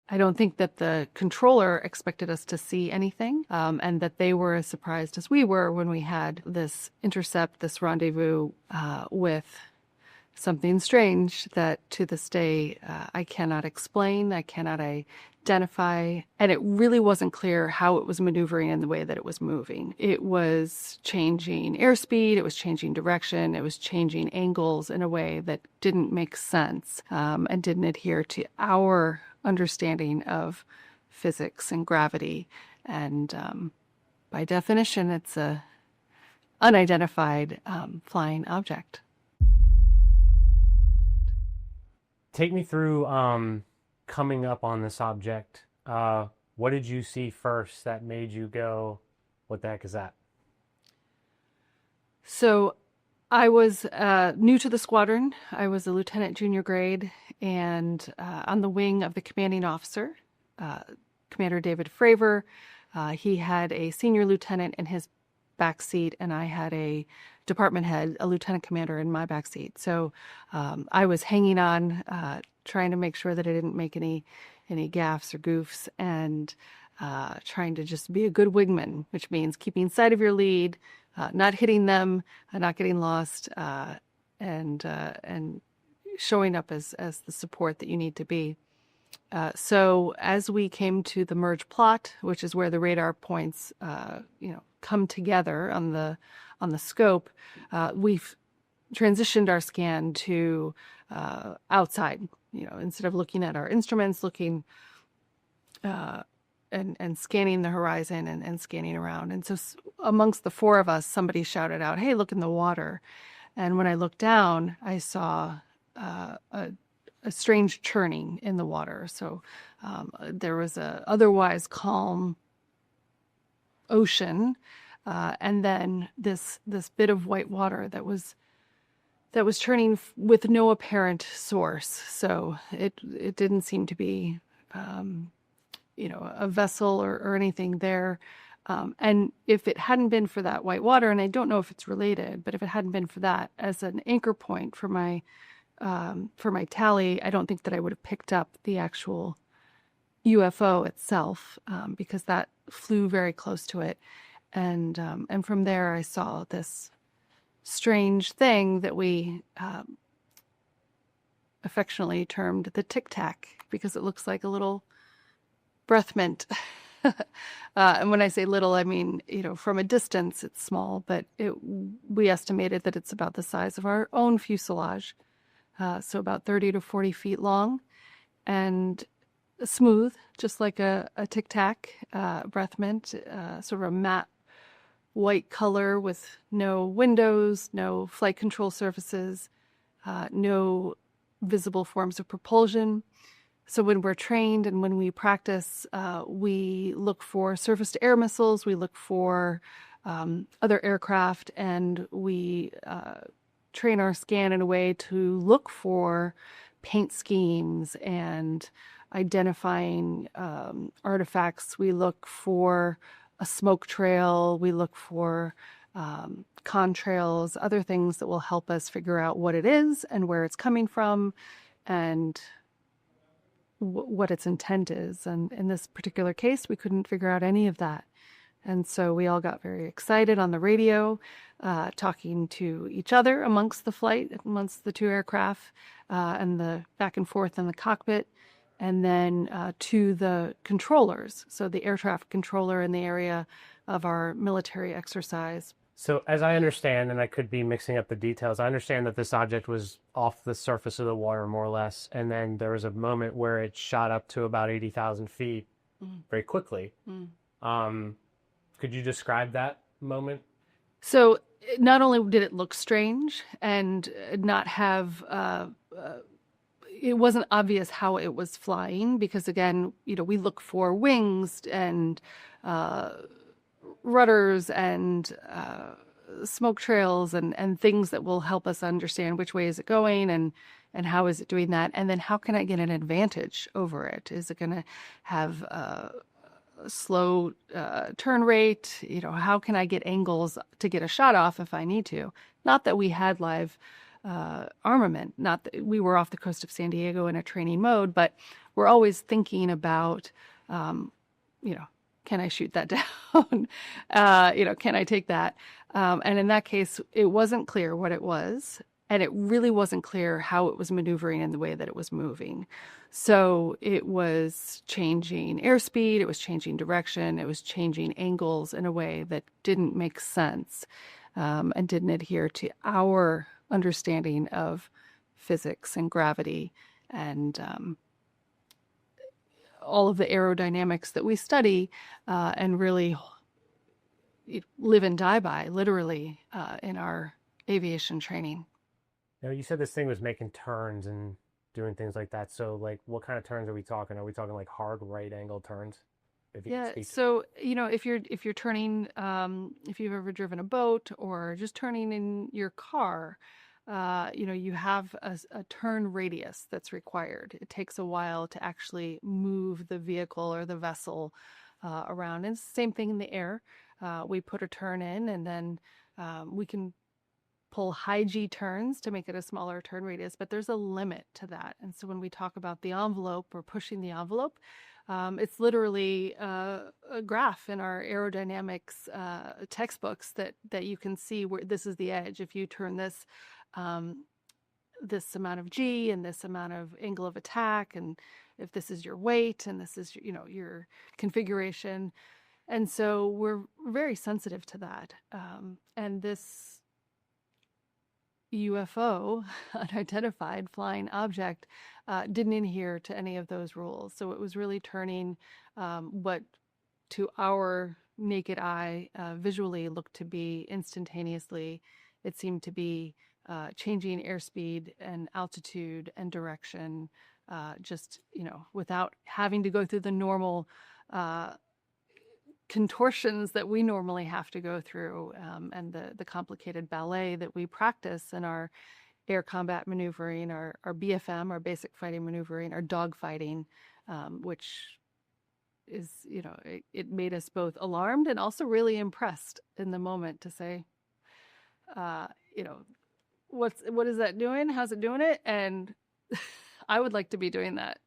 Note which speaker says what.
Speaker 1: I don't think that the controller expected us to see anything, and that they were as surprised as we were when we had this intercept, this rendezvous with something strange that to this day I cannot explain, I cannot identify, and it really wasn't clear how it was maneuvering in the way that it was moving. It was changing airspeed, it was changing direction, it was changing angles in a way that didn't make sense and didn't adhere to our understanding of physics and gravity. And by definition, it's a unidentified flying object.
Speaker 2: Take me through coming up on this object. What did you see first that made you go, what the heck is that?
Speaker 1: So I was new to the squadron. I was a lieutenant junior grade and on the wing of the commanding officer, Commander David Fravor. He had a senior lieutenant in his backseat, and I had a department head, a lieutenant commander in my backseat. So I was hanging on, trying to make sure that I didn't make any gaffes or goofs, and trying to just be a good wingman, which means keeping sight of your lead, not hitting them, not getting lost, and showing up as the support that you need to be. So as we came to the merge plot, which is where the radar points, come together on the scope, we've transitioned our scan to outside. Instead of looking at our instruments, looking and scanning the horizon and scanning around. And so amongst the four of us, somebody shouted out, "Hey, look in the water!" And when I looked down, I saw a strange churning in the water. So there was a otherwise calm ocean, and then this bit of white water that was churning with no apparent source. So it didn't seem to be a vessel or anything there. And if it hadn't been for that white water, and I don't know if it's related, but if it hadn't been for that as an anchor point for my tally, I don't think that I would have picked up the actual UFO itself, because that flew very close to it. And from there, I saw this strange thing that we affectionately termed the Tic Tac, because it looks like a little breath mint. And when I say little, I mean, from a distance, it's small, but we estimated that it's about the size of our own fuselage. So about 30 to 40 feet long and smooth, just like a Tic Tac breath mint, sort of a matte white color with no windows, no flight control surfaces, no visible forms of propulsion. So when we're trained and when we practice, we look for surface-to-air missiles, we look for other aircraft, and we train our scan in a way to look for paint schemes and identifying artifacts. We look for a smoke trail. We look for contrails, other things that will help us figure out what it is and where it's coming from and what its intent is. And in this particular case, we couldn't figure out any of that. And so we all got very excited on the radio, talking to each other amongst the flight, amongst the two aircraft, and the back and forth in the cockpit, and then to the controllers. So the air traffic controller in the area of our military exercise.
Speaker 2: So as I understand, and I could be mixing up the details, I understand that this object was off the surface of the water more or less, and then there was a moment where it shot up to about 80,000 feet very quickly. Could you describe that moment?
Speaker 1: So not only did it look strange and not have, it wasn't obvious how it was flying, because again, we look for wings and rudders and smoke trails and things that will help us understand which way is it going and how is it doing that, and then how can I get an advantage over it? Is it going to have a slow turn rate? How can I get angles to get a shot off if I need to? Not that we had live armament, not that we were off the coast of San Diego in a training mode, but we're always thinking about, you know, can I shoot that down? Can I take that? And in that case, it wasn't clear what it was. And it really wasn't clear how it was maneuvering in the way that it was moving. So it was changing airspeed, it was changing direction, it was changing angles in a way that didn't make sense, and didn't adhere to our understanding of physics and gravity and all of the aerodynamics that we study and really live and die by, literally, in our aviation training.
Speaker 2: You said this thing was making turns and doing things like that. So, like, what kind of turns are we talking? Are we talking like hard right angle turns? If you could
Speaker 1: Yeah,
Speaker 2: speak to
Speaker 1: so if you're turning, if you've ever driven a boat or just turning in your car, you have a turn radius that's required. It takes a while to actually move the vehicle or the vessel around. And it's the same thing in the air. We put a turn in, and then we can pull high G turns to make it a smaller turn radius, but there's a limit to that. And so when we talk about the envelope or pushing the envelope, it's literally a graph in our aerodynamics textbooks that you can see where this is the edge. If you turn this this amount of G and this amount of angle of attack, and if this is your weight and this is your configuration, and so we're very sensitive to that. And this UFO, unidentified flying object, didn't adhere to any of those rules. So it was really turning what to our naked eye visually looked to be instantaneously. It seemed to be changing airspeed and altitude and direction, just, without having to go through the normal contortions that we normally have to go through, and the complicated ballet that we practice in our air combat maneuvering, our BFM, our basic fighting maneuvering, our dog fighting, which is, it made us both alarmed and also really impressed in the moment to say, uh, you know, what is that doing? How's it doing it? And I would like to be doing that.